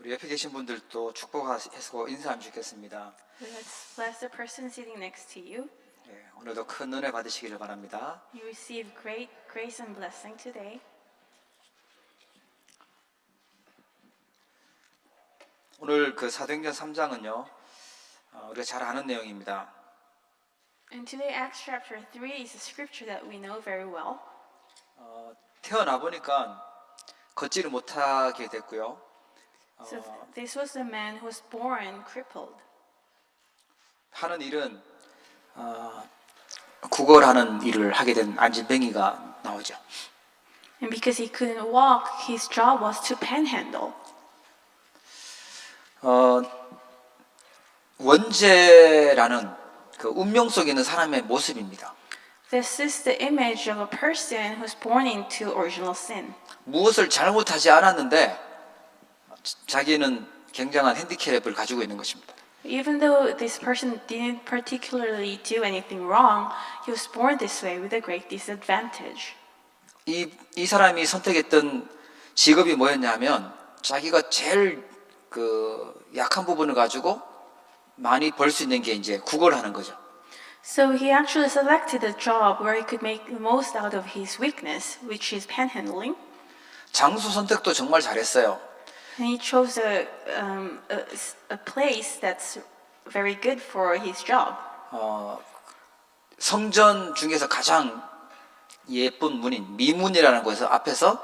우리 옆에 계신 분들도 축복해서 인사하면 좋겠습니다. Let's bless the person sitting next to you. 예, 오늘도 큰 은혜 받으시기를 바랍니다. You receive great grace and blessing today. 오늘 그 사도행전 3장은요, 우리가 잘 아는 내용입니다. And today Acts chapter 3 is a scripture that we know very well. 태어나 보니까 걷지를 못하게 됐고요. So this was a man who was born crippled. 하는 일은 구걸하는 일을 하게 된 안진뱅이가 나오죠. And because he couldn't walk, his job was to panhandle. 원죄라는 그 운명 속에 있는 사람의 모습입니다. This is the image of a person who's born into original sin. 무엇을 잘못하지 않았는데 자기는 굉장한 핸디캡을 가지고 있는 것입니다. Even though this person didn't particularly do anything wrong, he was born this way with a great disadvantage. 이 사람이 선택했던 직업이 뭐였냐면 자기가 제일 그 약한 부분을 가지고 많이 벌 수 있는 게 이제 구걸하는 거죠. So he actually selected a job where he could make the most out of his weakness, which is panhandling. 장소 선택도 정말 잘했어요. And he chose a place that's very good for his job. 성전 중에서 가장 예쁜 문인 미문이라는 곳에서 앞에서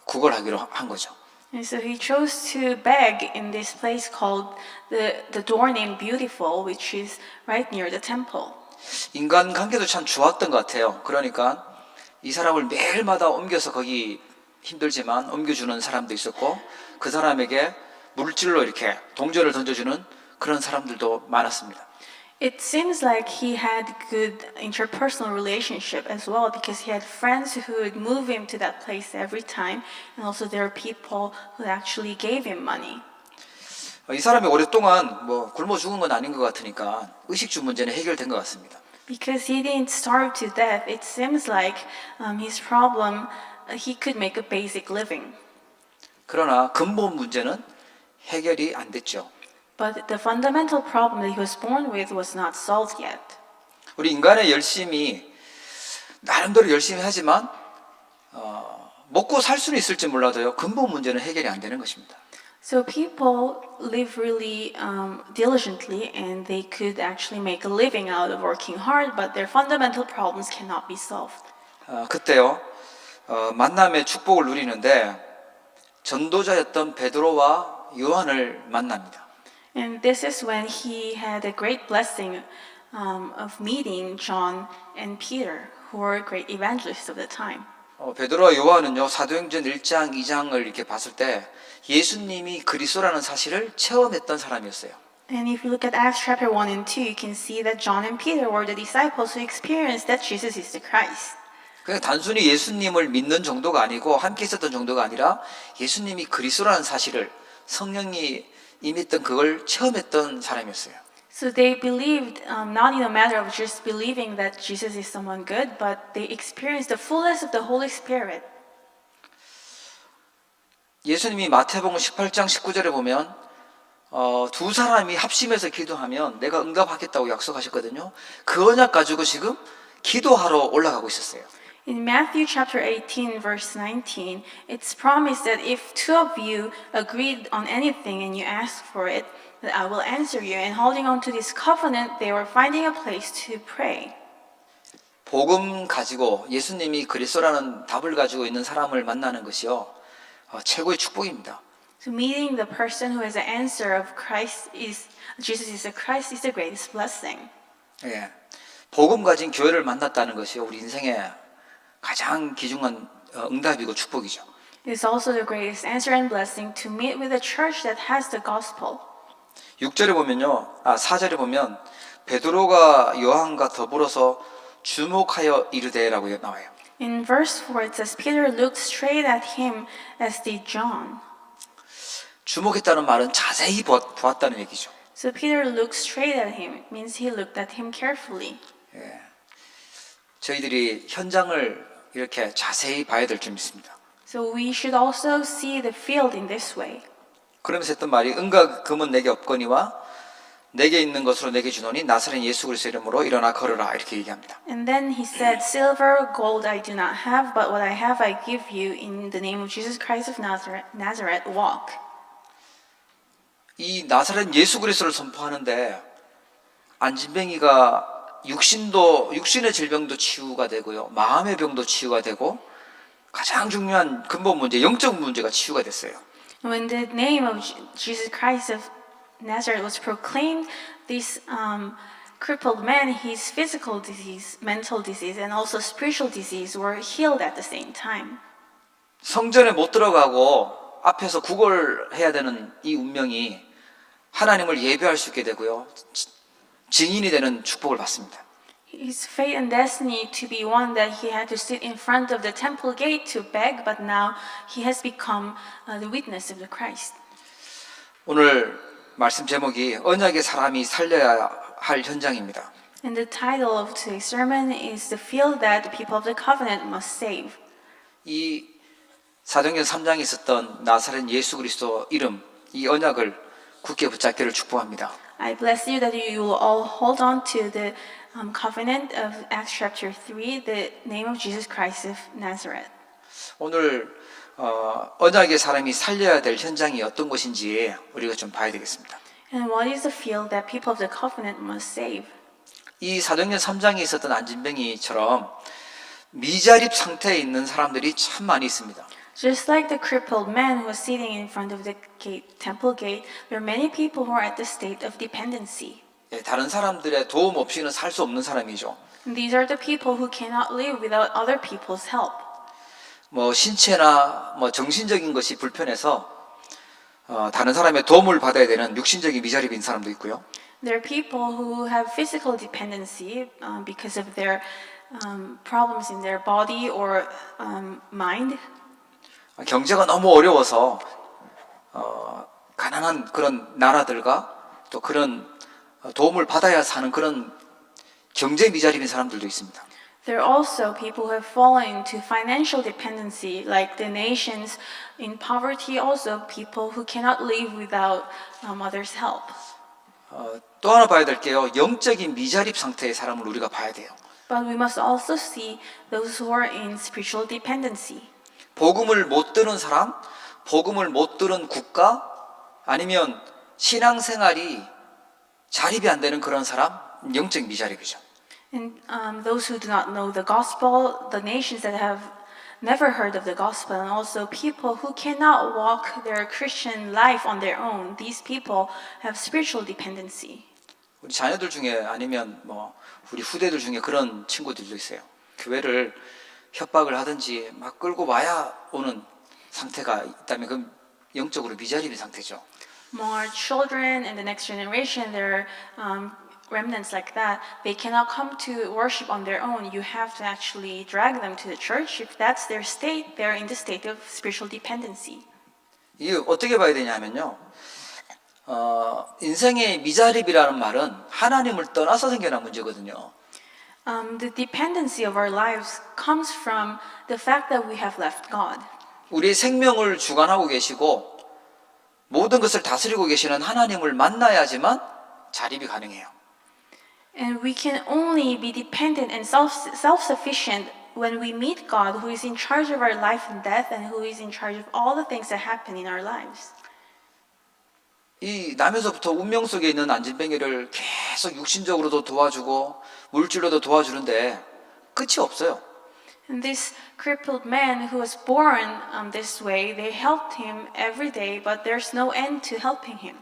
구걸하기로 한 거죠. And so he chose to beg in this place called the door named Beautiful, which is right near the temple. 인간 관계도 참 좋았던 것 같아요. 그러니까 이 사람을 매일마다 옮겨서 거기 힘들지만 옮겨주는 사람도 있었고 그 사람에게 물질로 이렇게 동전을 던져주는 그런 사람들도 많았습니다. It seems like he had good interpersonal relationship as well because he had friends who would move him to that place every time, and also there are people who actually gave him money. 이 사람이 오랫동안 뭐 굶어 죽은 건 아닌 것 같으니까 의식주 문제는 해결된 것 같습니다. Because he didn't starve to death, it seems like his problem, he could make a basic living. 그러나 근본 문제는 해결이 안 됐죠. But the fundamental problem that he was born with was not solved yet. 우리 인간의 열심이 나름대로 열심히 하지만 먹고 살 수는 있을지 몰라도요. 근본 문제는 해결이 안 되는 것입니다. So people live really diligently and they could actually make a living out of working hard, but their fundamental problems cannot be solved. 그때요. 만남의 축복을 누리는데 전도자였던 베드로와 요한을 만납니다. And this is when he had a great blessing of meeting John and Peter, who were great evangelists of the time. 베드로와 요한은요. 사도행전 1장, 2장을 이렇게 봤을 때 예수님이 그리스도라는 사실을 체험했던 사람이었어요. And if you look at Acts chapter 1 and 2, you can see that John and Peter were the disciples who experienced that Jesus is the Christ. 그냥 단순히 예수님을 믿는 정도가 아니고 함께 있었던 정도가 아니라 예수님이 그리스도라는 사실을 성령이 임했던 그걸 체험했던 사람이었어요. So they believed not in a matter of just believing that Jesus is someone good, but they experienced the fullness of the Holy Spirit. 예수님이 마태복음 18장 19절에 보면 두 사람이 합심해서 기도하면 내가 응답하겠다고 약속하셨거든요. 그 언약 가지고 지금 기도하러 올라가고 있었어요. In Matthew chapter 18 verse 19, it's promised that if two of you agreed on anything and you ask for it, that I will answer you. And holding on to this covenant, they were finding a place to pray. 복음 가지고 예수님이 그리스도라는 답을 가지고 있는 사람을 만나는 것이요. 최고의 축복입니다. So meeting the person who has the answer of Christ is Jesus is the Christ is the greatest blessing. 예. 복음 가진 교회를 만났다는 것이 우리 인생의 가장 귀중한 응답이고 축복이죠. It is also the greatest answer and blessing to meet with a church that has the gospel. 6절에 보면요. 4절에 보면 베드로가 요한과 더불어서 주목하여 이르되라고 나와요. In verse 4 it says Peter looked straight at him as did John. 주목했다는 말은 자세히 보았다는 얘기죠. So Peter looked straight at him. It means he looked at him carefully. 예. 저희들이 현장을 이렇게 자세히 봐야 될 줄 믿습니다. So we should also see the field in this way. 그러면서 했던 말이 은과 금은 내게 없거니와 내게 있는 것으로 내게 주노니 나사렛 예수 그리스도 이름으로 일어나 걸으라 이렇게 얘기합니다. And then he said, Silver, gold I do not have, but what I have I give you. In the name of Jesus Christ of Nazareth, walk. 이 나사렛 예수 그리스도를 선포하는데 안진뱅이가 육신의 질병도 치유가 되고요, 마음의 병도 치유가 되고 가장 중요한 근본 문제, 영적 문제가 치유가 됐어요. When the name of Jesus Christ of Nazareth was proclaimed, this crippled man, his physical disease, mental disease, and also spiritual disease were healed at the same time. 성전에 못 들어가고 앞에서 구걸해야 되는 이 운명이 하나님을 예배할 수 있게 되고요, 증인이 되는 축복을 받습니다. His fate and destiny to be one that he had to sit in front of the temple gate to beg, but now he has become the witness of the Christ. 오늘 말씀 제목이 언약의 사람이 살려야 할 현장입니다. And the title of today's sermon is The Field That the People of the Covenant Must Save. 이 사도행전 3장에 있었던 나사렛 예수 그리스도 이름, 이 언약을 굳게 붙잡기를 축복합니다. I bless you that you will all hold on to the covenant of Acts chapter 3, the name of Jesus Christ of Nazareth. 오늘 언약의 사람이 살려야 될 현장이 어떤 것인지 우리가 좀 봐야 되겠습니다. And what is the field that people of the covenant must save? 이 사도행전 3장에 있었던 안진뱅이처럼 미자립 상태에 있는 사람들이 참 많이 있습니다. Just like the crippled man who was sitting in front of the temple gate, there are many people who are at the state of dependency. 다른 사람들의 도움 없이는 살 수 없는 사람이죠. And these are the people who cannot live without other people's help. 신체나 정신적인 것이 불편해서 다른 사람의 도움을 받아야 되는 육신적인 미자립인 사람도 있고요. There are people who have physical dependency because of their problems in their body or mind. 경제가 너무 어려워서 가난한 그런 나라들과 또 그런 도움을 받아야 사는 그런 경제 미자립인 사람들도 있습니다. There are also people who have fallen into financial dependency, like the nations in poverty, also people who cannot live without others' help. 또 하나 봐야 될 게요, 영적인 미자립 상태의 사람을 우리가 봐야 돼요. But we must also see those who are in spiritual dependency. 복음을 못 들은 사람, 복음을 못 들은 국가, 아니면 신앙생활이 자립이 안 되는 그런 사람, 영적 미자립이죠. And those who do not know the gospel, the nations that have never heard of the gospel, and also people who cannot walk their Christian life on their own, these people have spiritual dependency. 우리 자녀들 중에 아니면 우리 후대들 중에 그런 친구들도 있어요. 교회를 협박을 하든지 막 끌고 와야 오는 상태가 있다면 그건 영적으로 미자립인 상태죠. More children in the next generation, there are remnants like that. They cannot come to worship on their own. You have to actually drag them to the church. If that's their state, they're in the state of spiritual dependency. 이게 어떻게 봐야 되냐면요, 인생의 미자립이라는 말은 하나님을 떠나서 생겨난 문제거든요. The dependency of our lives comes from the fact that we have left God. 우리의 생명을 주관하고 계시고 모든 것을 다스리고 계시는 하나님을 만나야지만 자립이 가능해요. And we can only be dependent and self-sufficient when we meet God, who is in charge of our life and death, and who is in charge of all the things that happen in our lives. 이 남에서부터 운명 속에 있는 안진뱅이를 계속 육신적으로도 도와주고 물질로도 도와주는데 끝이 없어요. And this crippled man who was born this way, they helped him every day, but there's no end to helping him.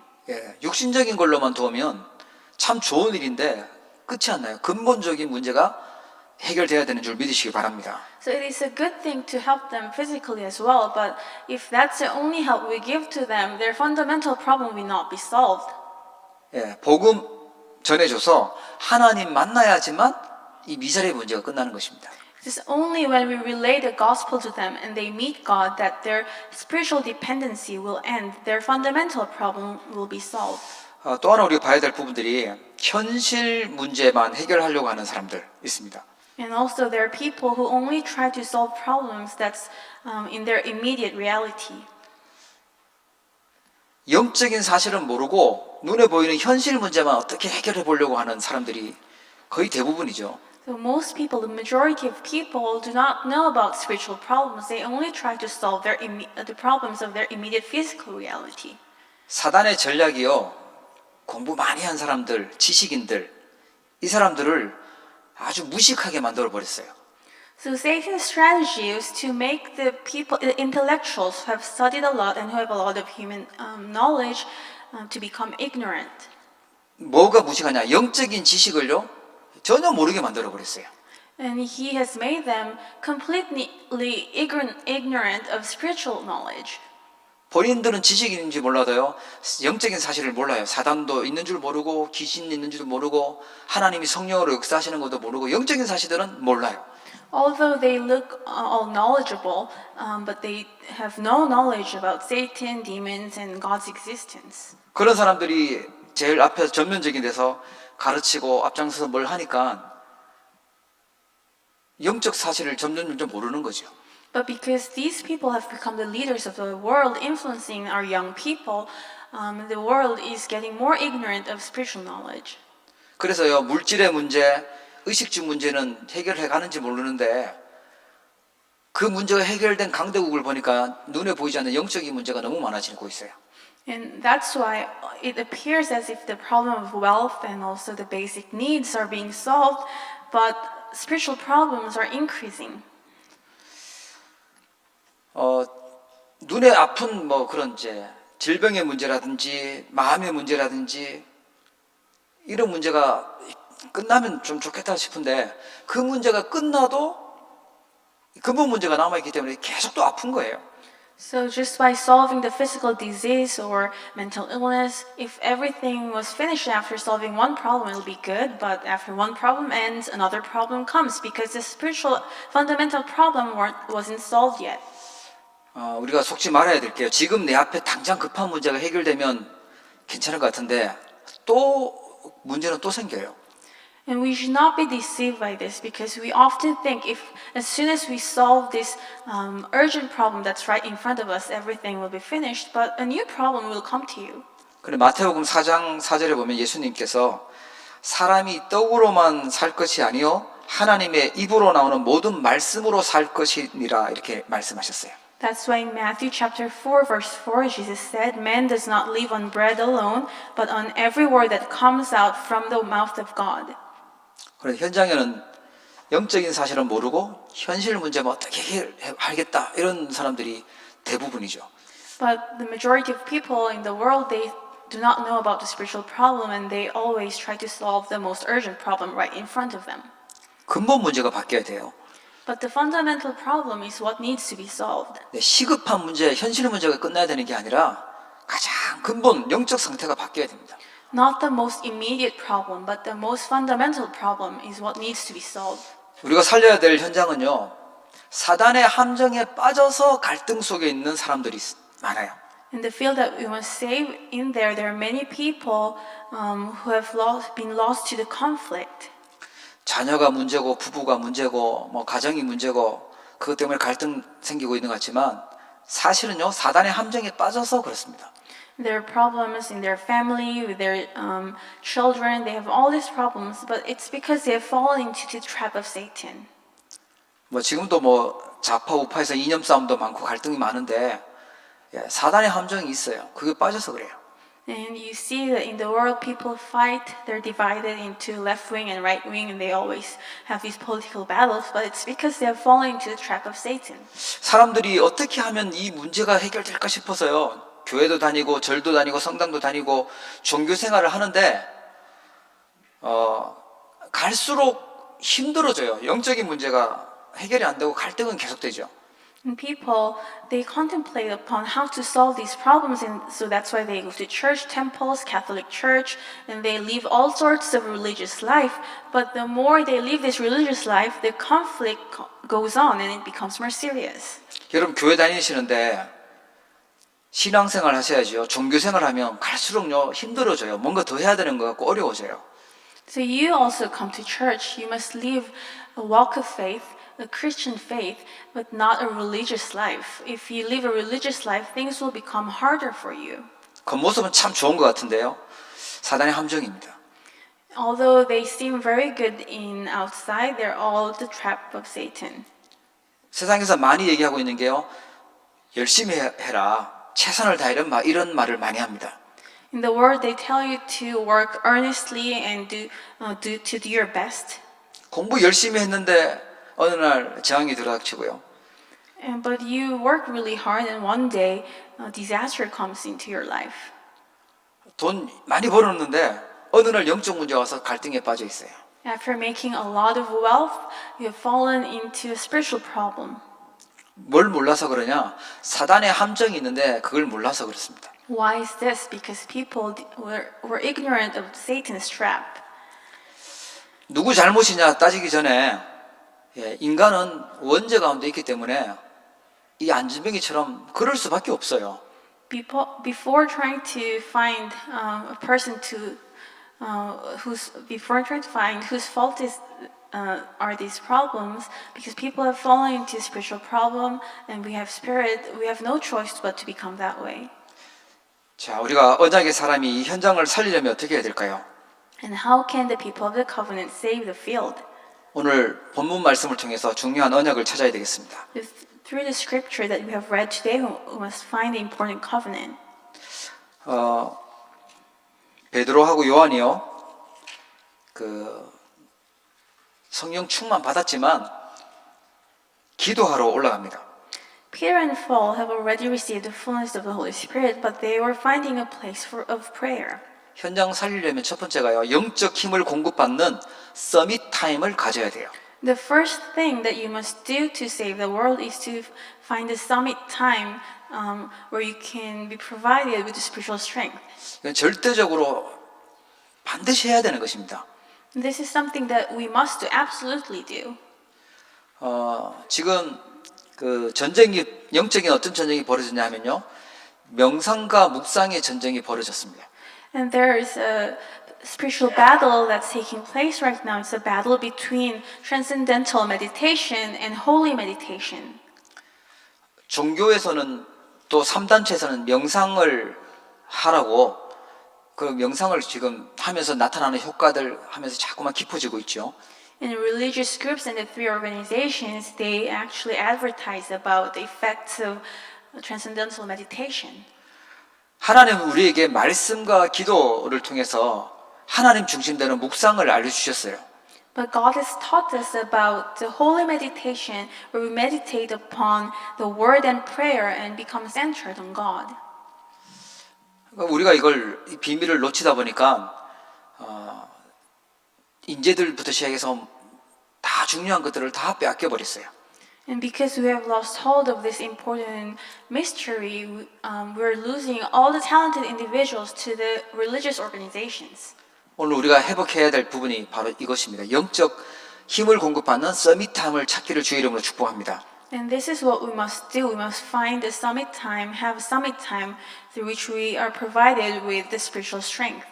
육신적인 걸로만 도우면 참 좋은 일인데 끝이 안 나요. 근본적인 문제가 해결돼야 되는 줄 믿으시기 바랍니다. So it is a good thing to help them physically as well, but if that's the only help we give to them, their fundamental problem will not be solved. 복음 전해줘서 하나님 만나야지만 이 미자립의 문제가 끝나는 것입니다. It is only when we relay the gospel to them and they meet God that their spiritual dependency will end, their fundamental problem will be solved. 또 하나 우리가 봐야 될 부분들이 현실 문제만 해결하려고 하는 사람들 있습니다. And also there are people who only try to solve problems that's in their immediate reality. 영적인 사실은 모르고 눈에 보이는 현실 문제만 어떻게 해결해 보려고 하는 사람들이 거의 대부분이죠. So most people, the majority of people, do not know about spiritual problems. They only try to solve the problems of their immediate physical reality. 사단의 전략이요, 공부 많이 한 사람들, 지식인들, 이 사람들을 아주 무식하게 만들어 버렸어요. So Satan's strategy is to make the people, the intellectuals who have studied a lot and who have a lot of human knowledge, to become ignorant. 뭐가 무식하냐? 영적인 지식을요, 전혀 모르게 만들어 버렸어요. And he has made them completely ignorant of spiritual knowledge. 본인들은 지식인지 몰라도요, 영적인 사실을 몰라요. 사단도 있는 줄 모르고, 귀신이 있는 줄 모르고, 하나님이 성령으로 역사하시는 것도 모르고, 영적인 사실들은 몰라요. Although they look all knowledgeable, but they have no knowledge about Satan, demons, and God's existence. 그런 사람들이 제일 앞에서 전면적인 데서 가르치고 앞장서서 뭘 하니까 영적 사실을 점점 모르는 거죠. But because these people have become the leaders of the world, influencing our young people, the world is getting more ignorant of spiritual knowledge. 그래서요, 물질의 문제, 의식주 문제는 해결해 가는지 모르는데 그 문제가 해결된 강대국을 보니까 눈에 보이지 않는 영적인 문제가 너무 많아지고 있어요. And that's why it appears as if the problem of wealth and also the basic needs are being solved, but spiritual problems are increasing. 눈에 아픈 뭐 그런 이제 질병의 문제라든지 마음의 문제라든지 이런 문제가 끝나면 좀 좋겠다 싶은데 그 문제가 끝나도 근본 문제가 남아있기 때문에 계속 또 아픈 거예요. So just by solving the physical disease or mental illness, if everything was finished after solving one problem, it'll be good. But after one problem ends, another problem comes because the spiritual fundamental problem wasn't solved yet. 우리가 속지 말아야 될게요. 지금 내 앞에 당장 급한 문제가 해결되면 괜찮을 것 같은데 또 문제는 또 생겨요. And we should not be deceived by this because we often think if as soon as we solve this urgent problem that's right in front of us, everything will be finished, but a new problem will come to you. 그런데 마태복음 4장 4절에 보면 예수님께서 사람이 떡으로만 살 것이 아니요 하나님의 입으로 나오는 모든 말씀으로 살 것이니라 이렇게 말씀하셨어요. That's why in Matthew chapter 4 verse 4 Jesus said, "Man does not live on bread alone, but on every word that comes out from the mouth of God." 그래서 현장에는 영적인 사실은 모르고 현실 문제만 어떻게 해결하겠다 이런 사람들이 대부분이죠. But the majority of people in the world, they do not know about the spiritual problem and they always try to solve the most urgent problem right in front of them. 근본 문제가 바뀌어야 돼요. But the fundamental problem is what needs to be solved. 시급한 문제, 현실 문제가 끝나야 되는 게 아니라 가장 근본 영적 상태가 바뀌어야 됩니다. Not the most immediate problem, but the most fundamental problem is what needs to be solved. 우리가 살려야 될 현장은요, 사단의 함정에 빠져서 갈등 속에 있는 사람들이 많아요. In the field that we must save, in there are many people who have been lost to the conflict. 자녀가 문제고 부부가 문제고 뭐 가정이 문제고 그것 때문에 갈등 생기고 있는 것 같지만 사실은요 사단의 함정에 빠져서 그렇습니다. There are problems in their family, with their children. They have all these problems, but it's because they have fallen into the trap of Satan. 뭐 지금도 뭐 좌파 우파에서 이념 싸움도 많고 갈등이 많은데 사단의 함정이 있어요. 그게 빠져서 그래요. And you see that in the world people fight, they're divided into left wing and right wing and they always have these political battles, but it's because they have fallen into the trap of Satan. 사람들이 어떻게 하면 이 문제가 해결될까 싶어서요. 교회도 다니고 절도 다니고 성당도 다니고 종교 생활을 하는데 갈수록 힘들어져요. 영적인 문제가 해결이 안 되고 갈등은 계속되죠. And people, they contemplate upon how to solve these problems, and so that's why they go to church, temples, Catholic church, and they live all sorts of religious life. But the more they live this religious life, the conflict goes on and it becomes more serious. 여러분 교회 다니시는데 신앙생활 하셔야죠. 종교생활 하면 갈수록요 힘들어져요. 뭔가 더 해야 되는 것 같고 어려워져요. So you also come to church. You must live a walk of faith, a Christian faith, but not a religious life. If you live a religious life, things will become harder for you. 겉모습은 참 좋은 것 같은데요. 사단의 함정입니다. Although they seem very good in outside, they're all the trap of Satan. 세상에서 많이 얘기하고 있는 게요. 열심히 해라. 최선을 다해 이런 말을 많이 합니다. In the world, they tell you to work earnestly and to do your best. 공부 열심히 했는데 어느 날 재앙이 들어닥치고요. But you work really hard, and one day, a disaster comes into your life. 돈 많이 벌었는데 어느 날 영적 문제 와서 갈등에 빠져 있어요. After making a lot of wealth, you have fallen into a spiritual problem. 뭘 몰라서 그러냐? 사단의 함정이 있는데 그걸 몰라서 그렇습니다. Why is this? Because people were ignorant of Satan's trap. 누구 잘못이냐 따지기 전에 인간은 원죄 가운데 있기 때문에 이 안진뱅이처럼 그럴 수밖에 없어요. Before trying to find a person before trying to find whose fault are these problems, because people have fallen into a spiritual problem, and we have no choice but to become that way. 자, 우리가 언약의 사람이 이 현장을 살리려면 어떻게 해야 될까요? And how can the people of the covenant save the field? 오늘 본문 말씀을 통해서 중요한 언약을 찾아야 되겠습니다. Through the scripture that we have read today, we must find the important covenant. 베드로하고 요한이요. 성령 충만 받았지만 기도하러 올라갑니다. Peter and Paul have already received the fullness of the Holy Spirit, but they were finding a place of prayer. 현장 살리려면 첫 번째가요. 영적 힘을 공급받는 서밋 타임을 가져야 돼요. The first thing that you must do to save the world is to find a summit time where you can be provided with the spiritual strength. 이건 절대적으로 반드시 해야 되는 것입니다. This is something that we must do, absolutely do. 지금 전쟁이 영적인 어떤 전쟁이 벌어졌냐 하면요. 명상과 묵상의 전쟁이 벌어졌습니다. And there is a spiritual battle that's taking place right now. It's a battle between transcendental meditation and holy meditation. 종교에서는 또 3단체에서는 명상을 하라고 그 명상을 지금 하면서 나타나는 효과들 하면서 자꾸만 깊어지고 있죠. In religious groups and the three organizations, they actually advertise about the effects of transcendental meditation. 하나님은 우리에게 말씀과 기도를 통해서 하나님 중심되는 묵상을 알려주셨어요. But God has taught us about the holy meditation where we meditate upon the word and prayer and become centered on God. 우리가 이 비밀을 놓치다 보니까 인재들부터 시작해서 다 중요한 것들을 다 빼앗겨 버렸어요. And because we have lost hold of this important mystery, we're losing all the talented individuals to the religious organizations. 오늘 우리가 회복해야 될 부분이 바로 이것입니다. 영적 힘을 공급받는 서밋타임을 찾기를 주의 이름으로 축복합니다. And this is what we must do. We must find a summit time, have a summit time through which we are provided with the spiritual strength.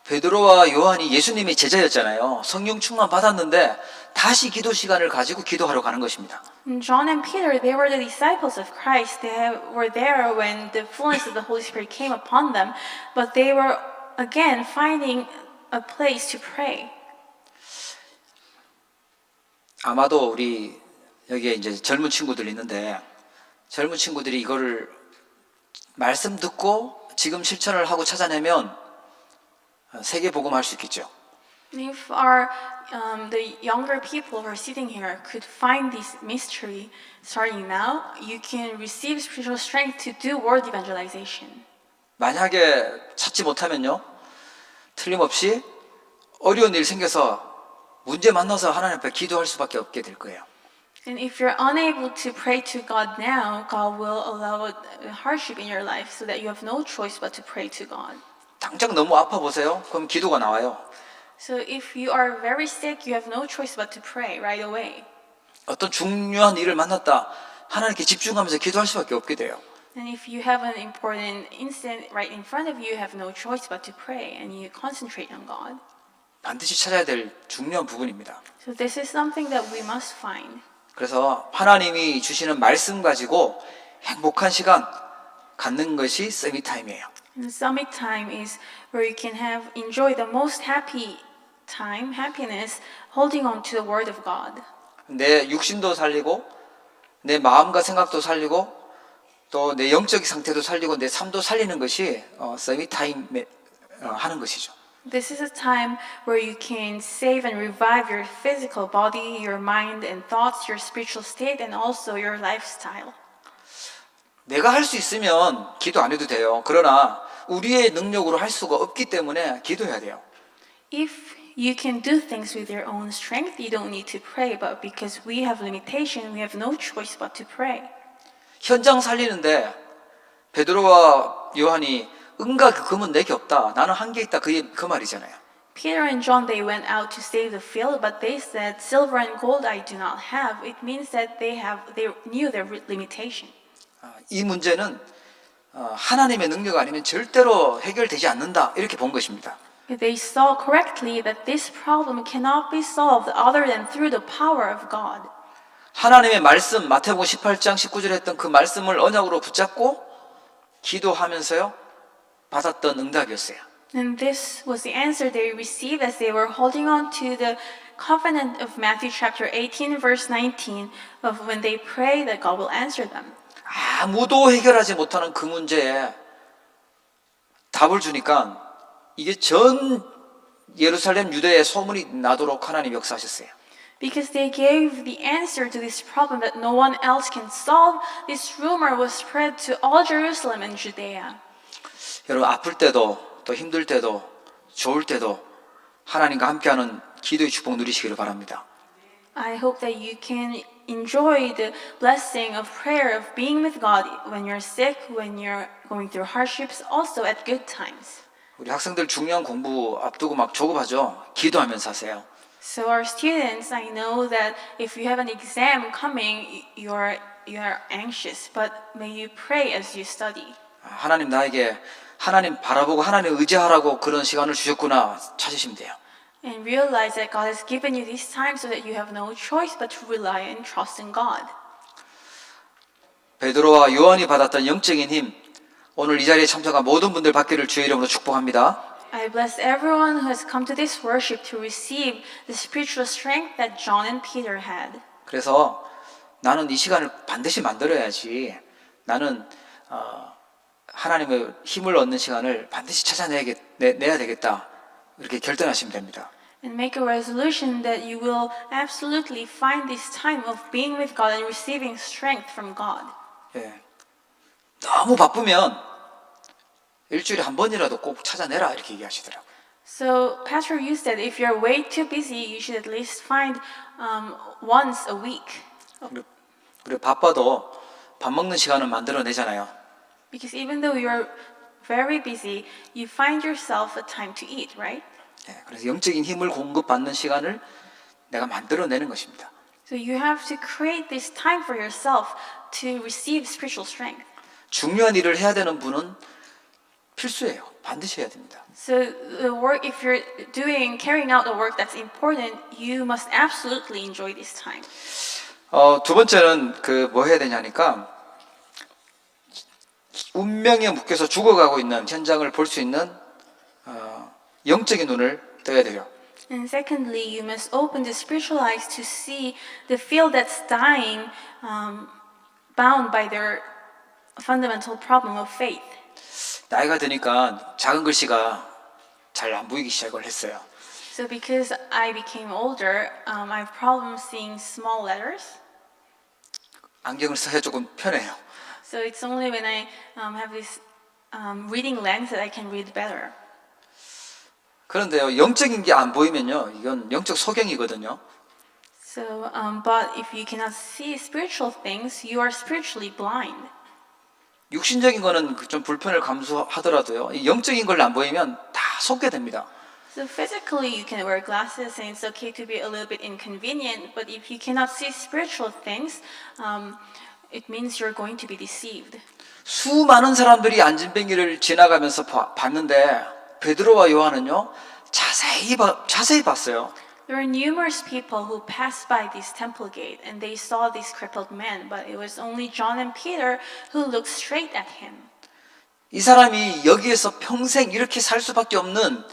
베드로와 요한이 예수님의 제자였잖아요. 성령 충만 받았는데 다시 기도 시간을 가지고 기도하러 가는 것입니다. And John and Peter, they were the disciples of Christ. They were there when the fullness of the Holy Spirit came upon them, but they were again finding a place to pray. 아마도 우리 여기에 이제 젊은 친구들 있는데 젊은 친구들이 이거를 말씀 듣고 지금 실천을 하고 찾아내면 세계 복음할 수 있겠죠. If the younger people who are sitting here could find this mystery starting now, you can receive spiritual strength to do world evangelization. 만약에 찾지 못하면요, 틀림없이 어려운 일 생겨서 문제 만나서 하나님 앞에 기도할 수밖에 없게 될 거예요. And if you're unable to pray to God now, God will allow a hardship in your life so that you have no choice but to pray to God. 당장 너무 아파 보세요. 그럼 기도가 나와요. So if you are very sick, you have no choice but to pray right away. 어떤 중요한 일을 만났다. 하나님께 집중하면서 기도할 수밖에 없게 돼요. And if you have an important incident right in front of you, you have no choice but to pray and you concentrate on God. 반드시 찾아야 될 중요한 부분입니다. So this is something that we must find. 그래서 하나님이 주시는 말씀 가지고 행복한 시간 갖는 것이 서밋타임이에요. And the summit time is where you can enjoy the most happiness, holding on to the Word of God. 내 육신도 살리고 내 마음과 생각도 살리고 또 내 영적 상태도 살리고 내 삶도 살리는 것이 서밋 타임에 하는 것이죠. This is a time where you can save and revive your physical body, your mind and thoughts, your spiritual state, and also your lifestyle. 내가 할 수 있으면 기도 안 해도 돼요. 그러나 우리의 능력으로 할 수가 없기 때문에 기도해야 돼요. If you can do things with your own strength, you don't need to pray, but because we have limitation, we have no choice but to pray. 현장 살리는데 베드로와 요한이 은과 금은 내게 없다. 나는 한 게 있다. 그 말이잖아요. Peter and John, they went out to save the field, but they said, silver and gold I do not have. It means that they knew their limitation. 이 문제는 하나님의 능력 아니면 절대로 해결되지 않는다. 이렇게 본 것입니다. They saw correctly that this problem cannot be solved other than through the power of God. 하나님의 말씀, 마태복음 18장 19절에 했던 그 말씀을 언약으로 붙잡고 기도하면서요 받았던 응답이었어요. And this was the answer they received as they were holding on to the covenant of Matthew chapter 18 verse 19 of when they pray that God will answer them. 아무도 해결하지 못하는 그 문제에 답을 주니까 이게 전 예루살렘 유대에 소문이 나도록 하나님 역사하셨어요. Because they gave the answer to this problem that no one else can solve, this rumor was spread to all Jerusalem and Judea. 여러분 아플 때도 또 힘들 때도 좋을 때도 하나님과 함께하는 기도의 축복 누리시기를 바랍니다. I hope that you can enjoy the blessing of prayer, of being with God when you're sick, when you're going through hardships, also at good times. 우리 학생들 중요한 공부 앞두고 막 조급하죠. 기도하면서 하세요. So our students, I know that if you have an exam coming, you are anxious, but may you pray as you study. 하나님 나에게 하나님 바라보고 하나님 의지하라고 그런 시간을 주셨구나 찾으시면 돼요. And realize that God has given you this time so that you have no choice but to rely and trust in God. 베드로와 요한이 받았던 영적인 힘, 오늘 이 자리에 참석한 모든 분들 받기를 주의 이름으로 축복합니다. I bless everyone who has come to this worship to receive the spiritual strength that John and Peter had. 그래서 나는 이 시간을 반드시 만들어야지. 나는 하나님의 힘을 얻는 시간을 반드시 찾아내야 되겠다. 이렇게 결단하시면 됩니다. And make a resolution that you will absolutely find this time of being with God and receiving strength from God. 예. 너무 바쁘면 일주일에 한 번이라도 꼭 찾아내라 이렇게 얘기하시더라고요. So Pastor Yu said if you're way too busy, you should at least find once a week. 그리고 바빠도 밥 먹는 시간을 만들어내잖아요. Because even though you're very busy, you find yourself a time to eat, right? 예. 그래서 영적인 힘을 공급받는 시간을 내가 만들어내는 것입니다. So you have to create this time for yourself to receive spiritual strength. 중요한 일을 해야 되는 분은 필수예요. 반드시 해야 됩니다. So the work, if you're carrying out the work that's important, you must absolutely enjoy this time. 두 번째는 뭐 해야 되냐니까 운명에 묶여서 죽어가고 있는 현장을 볼 수 있는 영적인 눈을 떠야 돼요. And secondly, you must open the spiritual eyes to see the field that's dying, bound by their fundamental problem of faith. 나이가 드니까 작은 글씨가 잘 안 보이기 시작을 했어요. So because I became older, I have problems seeing small letters. 안경을 써야 조금 편해요. So it's only when I have this reading lens that I can read better. 그런데요, 영적인 게 안 보이면요, 이건 영적 소경이거든요. So, but if you cannot see spiritual things, you are spiritually blind. 육신적인 거는 좀 불편을 감수하더라도요, 이 영적인 걸 안 보이면 다 속게 됩니다. So physically you can wear glasses and it's okay to be a little bit inconvenient, but if you cannot see spiritual things, it means you're going to be deceived. 수많은 사람들이 안진뱅이를 지나가면서 봤는데 베드로와 요한은요 자세히 봤어요. There were numerous people who passed by this temple gate and they saw this crippled man, but it was only John and Peter who looked straight at him. 이 사람이 여기에서 평생 이렇게 살 수밖에 없는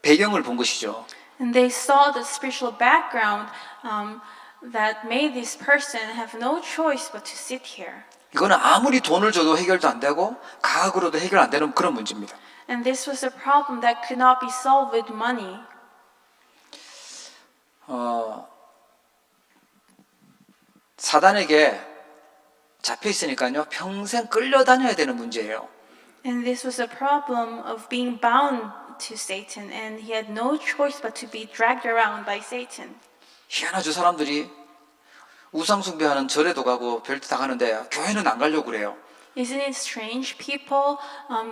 배경을 본 것이죠. And they saw the spiritual background that made this person have no choice but to sit here. 이거는 아무리 돈을 줘도 해결도 안 되고 가학으로도 해결 안 되는 그런 문제입니다. And this was a problem that could not be solved with money. 사단에게 잡혀 있으니까요 평생 끌려다녀야 되는 문제예요. And this was a problem of being bound to Satan, and he had no choice but to be dragged around by Satan. 희한하죠. 사람들이 우상 숭배하는 절에도 가고 별도 다 가는데 교회는 안 가려고 그래요. Isn't it strange? People,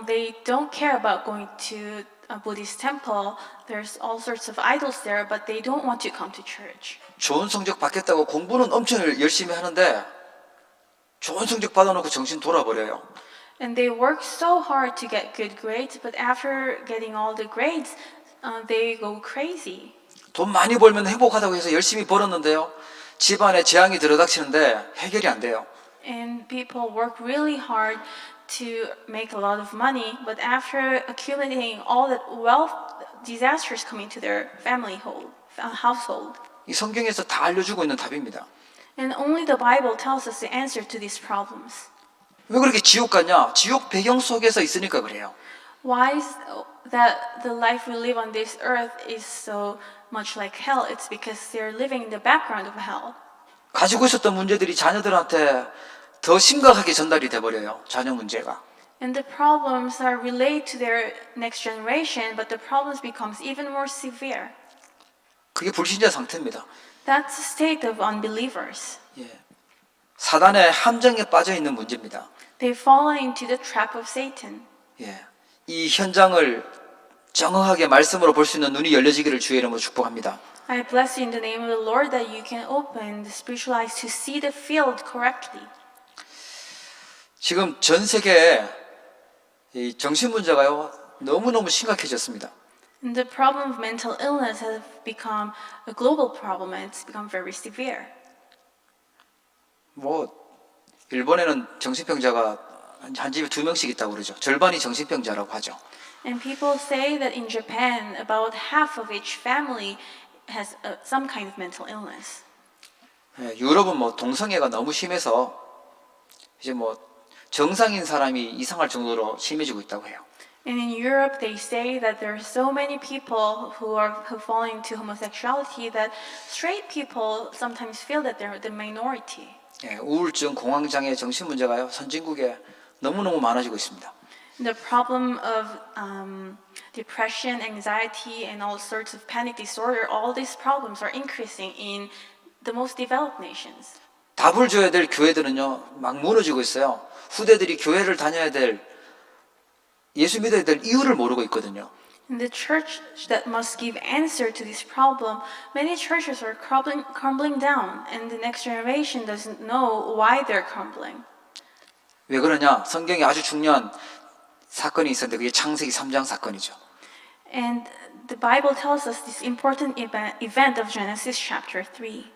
they don't care about going to a Buddhist temple. There's all sorts of idols there, but they don't want to come to church. 좋은 성적 받겠다고 공부는 엄청 열심히 하는데 좋은 성적 받아놓고 정신 돌아버려요. And they work so hard to get good grades, but after getting all the grades, they go crazy. 돈 많이 벌면 행복하다고 해서 열심히 벌었는데요. 집안에 재앙이 들어닥치는데 해결이 안 돼요. And people work really hard to make a lot of money, but after accumulating all that wealth, disasters come into their household. 이 성경에서 다 알려주고 있는 답입니다. And only the Bible tells us the answer to these problems. 왜 그렇게 지옥 가냐? 지옥 배경 속에서 있으니까 그래요. Why is that the life we live on this earth is so much like hell? It's because they're living in the background of hell. 가지고 있었던 문제들이 자녀들한테 더 심각하게 전달이 돼버려요. 자녀 문제가. And the problems are relayed to their next generation, but the problems becomes even more severe. 그게 불신자 상태입니다. That's the state of unbelievers. 예. 사단의 함정에 빠져 있는 문제입니다. They've fallen into the trap of Satan. 예. 이 현장을 정확하게 말씀으로 볼 수 있는 눈이 열려지기를 주의 이름으로 축복합니다. I bless you in the name of the Lord that you can open the spiritual eyes to see the field correctly. 지금 전 세계에 이 정신 문제가요 너무너무 심각해졌습니다. And the problem of mental illness has become a global problem, and it's become very severe. 뭐 일본에는 정신병자가 한 집에 2명씩 있다고 그러죠. 절반이 정신병자라고 하죠. And people say that in Japan, about half of each family has some kind of mental illness. 예, 유럽은 뭐 동성애가 너무 심해서 이제 뭐 정상인 사람이 이상할 정도로 심해지고 있다고 해요. And in Europe, they say that there are so many people who fall into homosexuality that straight people sometimes feel that they're the minority. 예, 우울증, 공황장애, 정신 문제가요 선진국에 너무너무 많아지고 있습니다. The problem of depression, anxiety, and all sorts of panic disorder, all these problems are increasing in the most developed nations. 답을 줘야 될 교회들은요 막 무너지고 있어요. 후대들이 교회를 다녀야 될 예수 믿어야 될 이유를 모르고 있거든요. In the church that must give answer to this problem, many churches are crumbling down, and the next generation doesn't know why they're crumbling. 왜 그러냐? 성경에 아주 중요한 사건이 있었는데 그게 창세기 3장 사건이죠. And the Bible tells us this important event of Genesis chapter 3.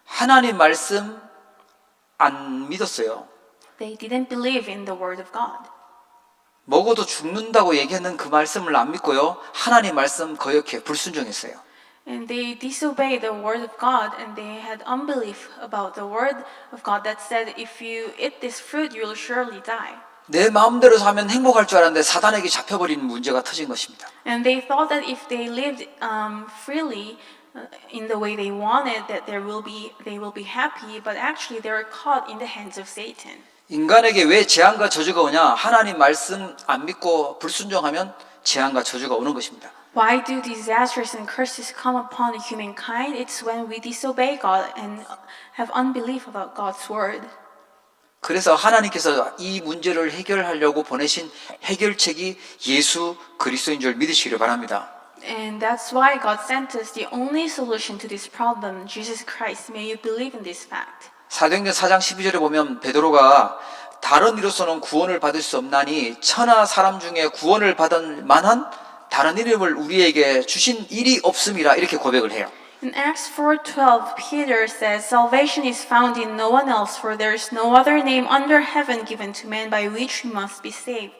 하나님 말씀 안 믿었어요. They didn't believe in the word of God. 먹어도 죽는다고 얘기하는 그 말씀을 안 믿고요. 하나님 말씀 거역해 불순종했어요. And they disobeyed the word of God, and they had unbelief about the word of God that said, if you eat this fruit, you will surely die. 내 마음대로 사면 행복할 줄 알았는데 사단에게 잡혀버리는 문제가 터진 것입니다. And they thought that if they lived freely in the way they wanted, that they will be happy, but actually they were caught in the hands of Satan. 인간에게 왜 재앙과 저주가 오냐? 하나님 말씀 안 믿고 불순종하면 재앙과 저주가 오는 것입니다. Why do disasters and curses come upon humankind? It's when we disobey God and have unbelief about God's word. 그래서 하나님께서 이 문제를 해결하려고 보내신 해결책이 예수 그리스도인 줄 믿으시기를 바랍니다. And that's why God sent us the only solution to this problem, Jesus Christ. May you believe in this fact. 사도행전 4장 12절에 보면 베드로가 다른 이로서는 구원을 받을 수 없나니 천하 사람 중에 구원을 받을 만한 다른 이름을 우리에게 주신 일이 없음이라 이렇게 고백을 해요. In Acts 4:12, Peter says, "Salvation is found in no one else, for there is no other name under heaven given to men by which we must be saved."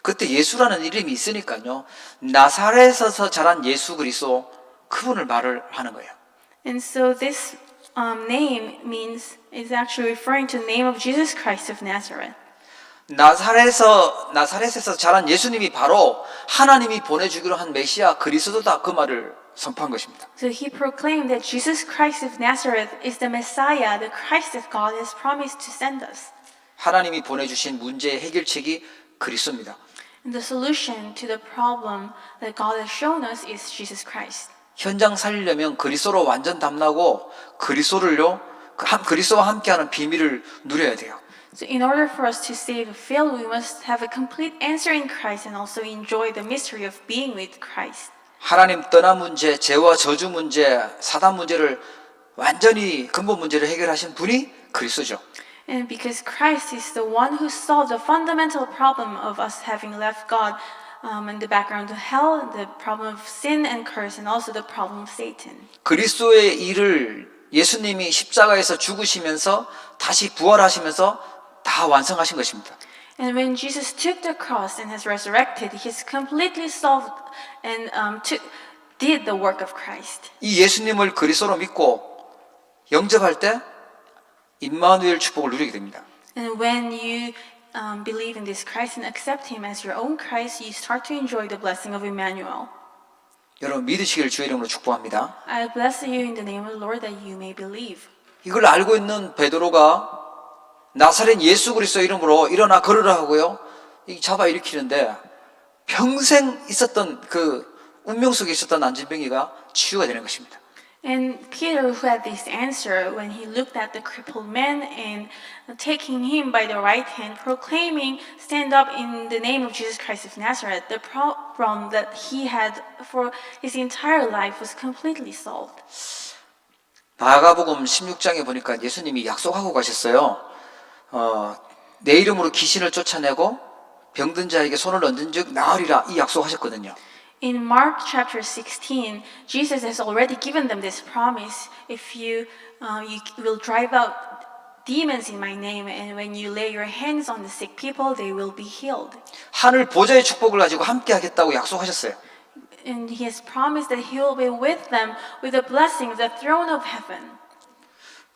그때 예수라는 이름이 있으니까요. 나사렛에서 자란 예수 그리스도 그분을 말을 하는 거예요. And so this name is actually referring to the name of Jesus Christ of Nazareth. 나사렛에서 자란 예수님이 바로 하나님이 보내주기로 한 메시아 그리스도다 그 말을 선포한 것입니다. So he proclaimed that Jesus Christ of Nazareth is the Messiah, the Christ that God has promised to send us. 하나님이 보내주신 문제의 해결책이 그리스도입니다. And the solution to the problem that God has shown us is Jesus Christ. 현장 살리려면 그리스도로 완전 담나고 그리스도와 함께하는 비밀을 누려야 돼요. So in order for us to save the field, we must have a complete answer in Christ and also enjoy the mystery of being with Christ. 하나님 떠난 문제, 죄와 저주 문제, 사단 문제를 완전히 근본 문제를 해결하신 분이 그리스도죠. And because Christ is the one who solved the fundamental problem of us having left God in the background of hell, the problem of sin and curse, and also the problem of Satan. 그리스도의 일을 예수님이 십자가에서 죽으시면서 다시 부활하시면서 다 완성하신 것입니다. And when Jesus took the cross and has resurrected, he has completely solved and did the work of Christ. 이 예수님을 그리스도로 믿고 영접할 때 임마누엘 축복을 누리게 됩니다. And when you believe in this Christ and accept him as your own Christ, you start to enjoy the blessing of Emmanuel. 여러분 믿으시기를 주의 이름으로 축복합니다. I bless you in the name of the Lord that you may believe. 이걸 알고 있는 베드로가 나사렛 예수 그리스도 이름으로 일어나 걸으라 하고요. 이 잡아 일으키는데 평생 있었던 그 운명 속에 있었던 안진병이가 치유가 되는 것입니다. And Peter, who had this answer, when he looked at the crippled man and taking him by the right hand, proclaiming, "Stand up in the name of Jesus Christ of Nazareth," the problem that he had for his entire life was completely solved. 마가복음 16장에 보니까 예수님이 약속하고 가셨어요. 내 이름으로 귀신을 쫓아내고 병든 자에게 손을 얹은 즉 나으리라 이 약속하셨거든요. In Mark chapter 16, Jesus has already given them this promise. If you will drive out demons in my name, and when you lay your hands on the sick people, they will be healed. 하늘 보좌의 축복을 가지고 함께 하겠다고 약속하셨어요. And he has promised that he will be with them with the blessing of the throne of heaven.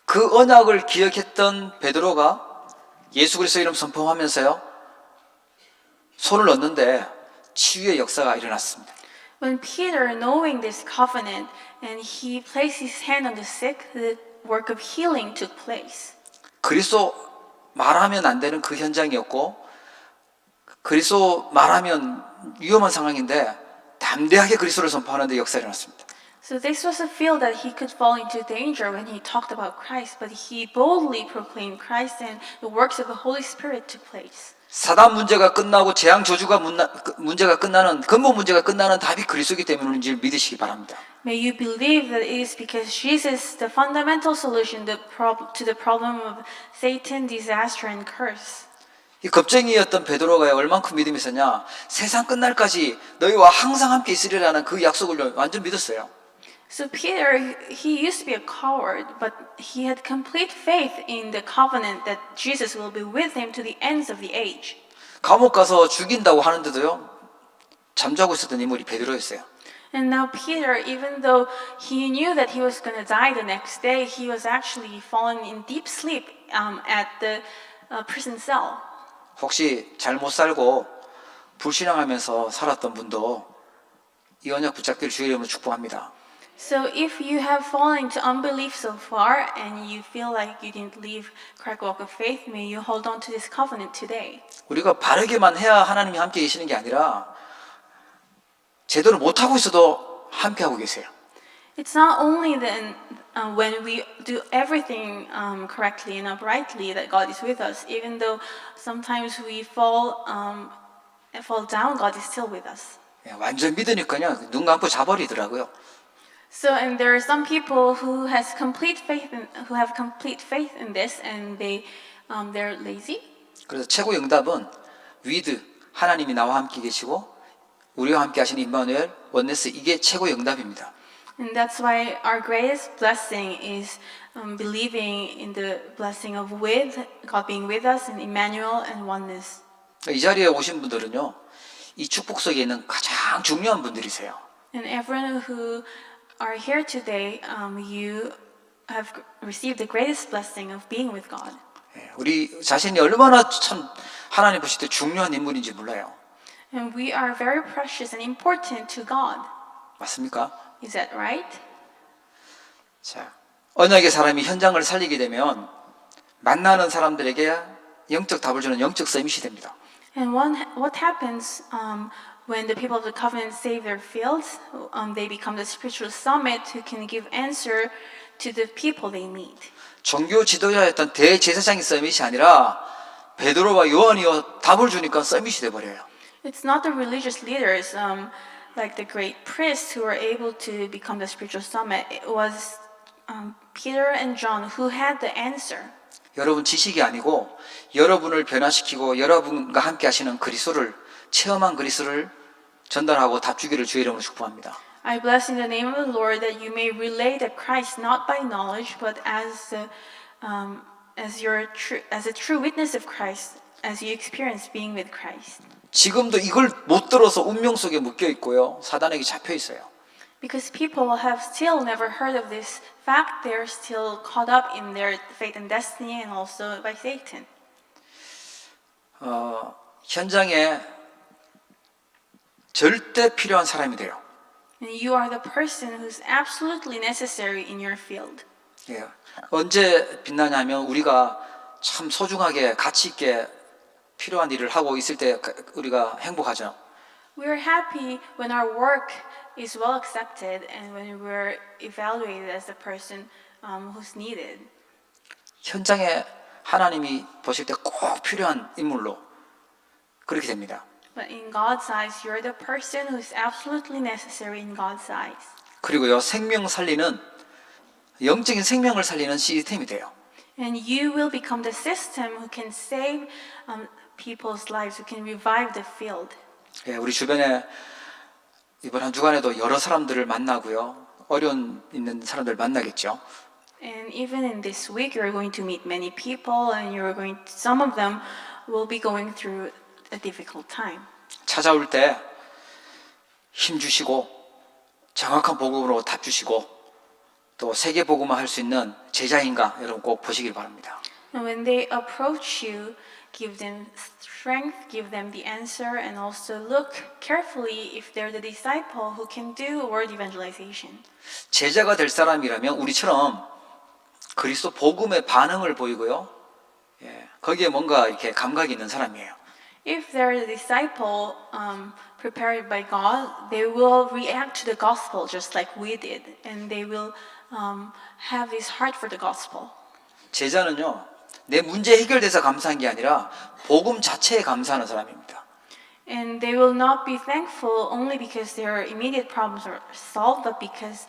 그 언약을 기억했던 베드로가 예수 그리스도 이름 선포하면서요. 손을 넣는데 치유의 역사가 일어났습니다. When Peter, knowing this covenant, and he placed his hand on the sick, the work of healing took place. 그리스도 말하면 안 되는 그 현장이었고 그리스도 말하면 위험한 상황인데 담대하게 그리스도를 선포하는 데 역사가 일어났습니다. So this was a field that he could fall into danger when he talked about Christ, but he boldly proclaimed Christ and the works of the Holy Spirit took place. 사단 문제가 끝나고 재앙 저주가 문제가 끝나는 근본 문제가 끝나는 답이 그리스도이기 때문인지 믿으시기 바랍니다. May you believe that it is because Jesus, the fundamental solution to the problem of Satan, disaster, and curse. 이 겁쟁이였던 베드로가 얼만큼 믿음이 있었냐? 세상 끝날까지 너희와 항상 함께 있으리라는 그 약속을 완전 믿었어요. So Peter, he used to be a coward, but he had complete faith in the covenant that Jesus will be with him to the ends of the age. 감옥 가서 죽인다고 하는데도요. 잠자고 있었던 인물이 베드로였어요. And now Peter, even though he knew that he was going to die the next day, he was actually fallen in deep sleep at the prison cell. 혹시 잘못 살고 불신앙하면서 살았던 분도 이 언약 붙잡기를 주의 이름으로 축복합니다. So if you have fallen into unbelief so far and you feel like you didn't live correct walk of faith, may you hold on to this covenant today. 우리가 바르게만 해야 하나님이 함께 계시는 게 아니라 제대로 못하고 있어도 함께 하고 계세요. It's not only then when we do everything correctly and uprightly that God is with us. Even though sometimes we fall down, God is still with us. 완전 믿으니까요. 눈 감고 자버리더라고요. So, and there are some people who have complete faith in this, and they're lazy. 그래서 최고 응답은 with 하나님이 나와 함께 계시고 우리와 함께 하시는 임마누엘 원네스 이게 최고 응답입니다. And that's why our greatest blessing is believing in the blessing of with God being with us and Emmanuel and oneness. 이 자리에 오신 분들은요, 이 축복 속에 있는 가장 중요한 분들이세요. And everyone who are here today, you have received the greatest blessing of being with God. 예, 우리 자신이 얼마나 참 하나님 보실 때 중요한 인물인지 몰라요. And we are very precious and important to God. 맞습니까? Is that right? 자, 언약의 사람이 현장을 살리게 되면 만나는 사람들에게 영적 답을 주는 영적 서밋이 됩니다. And what happens when the people of the covenant save their fields? They become the spiritual summit who can give answer to the people they meet. 종교 지도자였던 대제사장이 서밋이 아니라 베드로와 요한이 답을 주니까 서밋이 돼버려요. It's not the religious leaders, like the great priests, who were able to become the spiritual summit. It was Peter and John who had the answer. 여러분 지식이 아니고 여러분을 변화시키고 여러분과 함께 하시는 그리스도를 체험한 그리스도를 전달하고 답주기를 주의 이름으로 축복합니다. I bless in the name of the Lord that you may relate at Christ not by knowledge, but as a true witness of Christ, as you experience being with Christ. 지금도 이걸 못 들어서 운명 속에 묶여 있고요. 사단에게 잡혀 있어요. Because people have still never heard of this fact, they're still caught up in their fate and destiny and also by Satan. 현장에 절대 필요한 사람이 돼요. And you are the person who's absolutely necessary in your field. 예. 언제 빛나냐면 우리가 참 소중하게 가치 있게 필요한 일을 하고 있을 때 우리가 행복하죠. We are happy when our work is well accepted and when we're evaluated as the person who's needed. 현장에 하나님이 보실 때 꼭 필요한 인물로 그렇게 됩니다. But in God's eyes, you're the person who's absolutely necessary in God's eyes. 그리고요, 생명 살리는 영적인 생명을 살리는 시스템이 돼요. And you will become the system who can save people's lives, who can revive the field. 예, 우리 주변에 이번 한 주간에도 여러 사람들을 만나고요. 어려운 있는 사람들 만나겠죠. And even in this week, you're going to meet many people, and some of them will be going through a difficult time. 찾아올 때 힘 주시고 정확한 복음으로 답 주시고 또 세계 복음화 할 수 있는 제자인가 여러분 꼭 보시길 바랍니다. And when they approach you, give them strength, give them the answer, and also look carefully if they're the disciple who can do word evangelization. 제자가 될 사람이라면 우리처럼 그리스도 복음의 반응을 보이고요. 예, 거기에 뭔가 이렇게 감각이 있는 사람이에요. If they're the disciple prepared by God, they will react to the gospel just like we did, and they will have this heart for the gospel. 제자는요, 내 문제 해결돼서 감사한 게 아니라 복음 자체에 감사하는 사람입니다. And they will not be thankful only because their immediate problems are solved, but because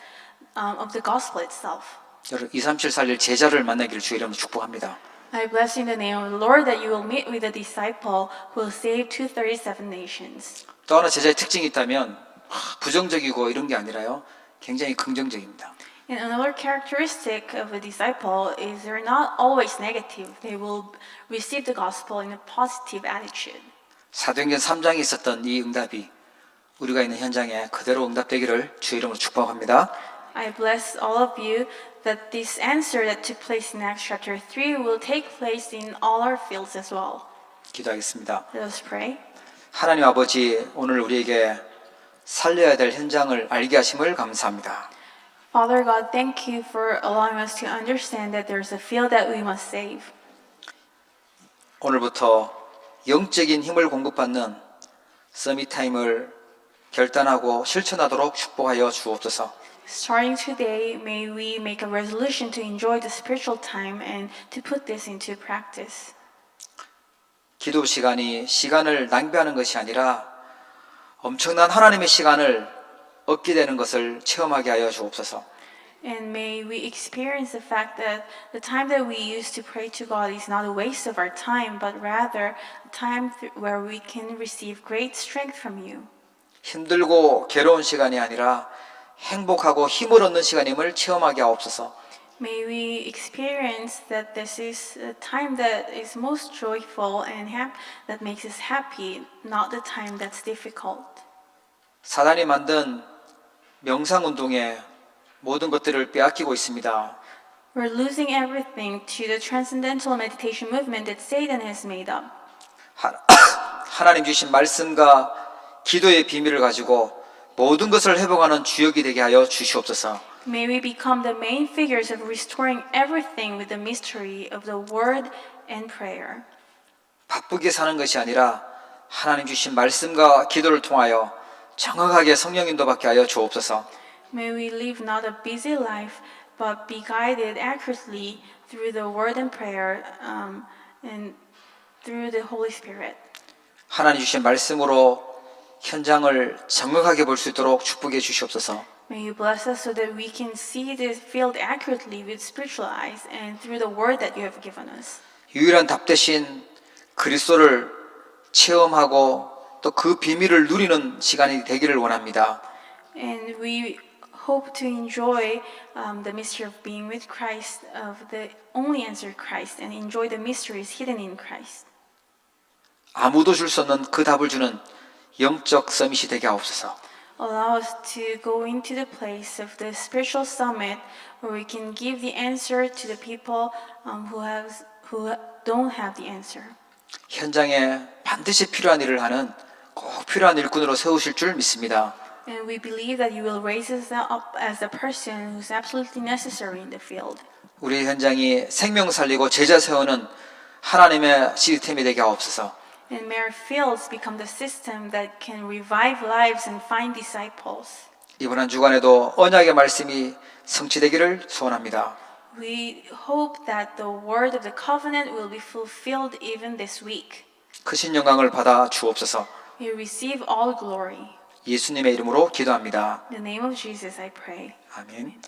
of the gospel itself. 여러분 2374일 제자를 만나기를 주의 이름으로 축복합니다. I bless you in the name of the Lord that you will meet with a disciple who will save 237 nations. 또 하나 제자의 특징이 있다면 부정적이고 이런 게 아니라요, 굉장히 긍정적입니다. And another characteristic of a disciple is they're not always negative. They will receive the gospel in a positive attitude. 사도행전 3장에 있었던 이 응답이 우리가 있는 현장에 그대로 응답되기를 주의 이름으로 축복합니다. I bless all of you that this answer that took place in Acts chapter 3 will take place in all our fields as well. 기도하겠습니다. Let us pray. 하나님 아버지, 오늘 우리에게 살려야 될 현장을 알게 하심을 감사합니다. Father God, thank you for allowing us to understand that there's a field that we must save. 오늘부터 영적인 힘을 공급받는 서밋타임을 결단하고 실천하도록 축복하여 주옵소서. Starting today, may we make a resolution to enjoy the spiritual time and to put this into practice. 기도 시간이 시간을 낭비하는 것이 아니라 엄청난 하나님의 시간을 얻게 되는 것을 체험하게 하여 주옵소서. And may we experience the fact that the time that we use to pray to God is not a waste of our time, but rather a time where we can receive great strength from you. 힘들고 괴로운 시간이 아니라 행복하고 힘을 얻는 시간임을 체험하게 하옵소서. May we experience that this is a time that is most joyful and that makes us happy, not the time that's difficult. 사단이 만든 명상운동에 모든 것들을 빼앗기고 있습니다. We're losing everything to the transcendental meditation movement that Satan has made up. 하나님 주신 말씀과 기도의 비밀을 가지고 모든 것을 회복하는 주역이 되게 하여 주시옵소서. May we become the main figures of restoring everything with the mystery of the word and prayer. 바쁘게 사는 것이 아니라 하나님 주신 말씀과 기도를 통하여 정확하게 성령 인도받게 하여 주옵소서. May we live not a busy life, but be guided accurately through the word and prayer and through the Holy Spirit. 하나님 주신 말씀으로 현장을 정확하게 볼 수 있도록 축복해 주시옵소서. May you bless us so that we can see this field accurately with spiritual eyes and through the word that you have given us. 유일한 답 대신 그리스도를 체험하고 또 그 비밀을 누리는 시간이 되기를 원합니다. And we hope to enjoy the mystery of being with Christ, of the only answer Christ, and enjoy the mysteries hidden in Christ. 아무도 줄 수 없는 그 답을 주는 영적 서밋이 되게 하옵소서. Allow us to go into the place of the spiritual summit where we can give the answer to the people who don't have the answer. 현장에 반드시 필요한 일을 하는 꼭 필요한 일꾼으로 세우실 줄 믿습니다. And we believe that you will raise us up as a person who's absolutely necessary in the field. 우리 현장이 생명 살리고 제자 세우는 하나님의 시스템이 되게 하옵소서. And may our fields become the system that can revive lives and find disciples. 이번 한 주간에도 언약의 말씀이 성취되기를 소원합니다. We hope that the word of the covenant will be fulfilled even this week. 크신 영광을 받아 주옵소서. We receive all glory. 예수님의 이름으로 기도합니다. In the name of Jesus I pray. 아멘.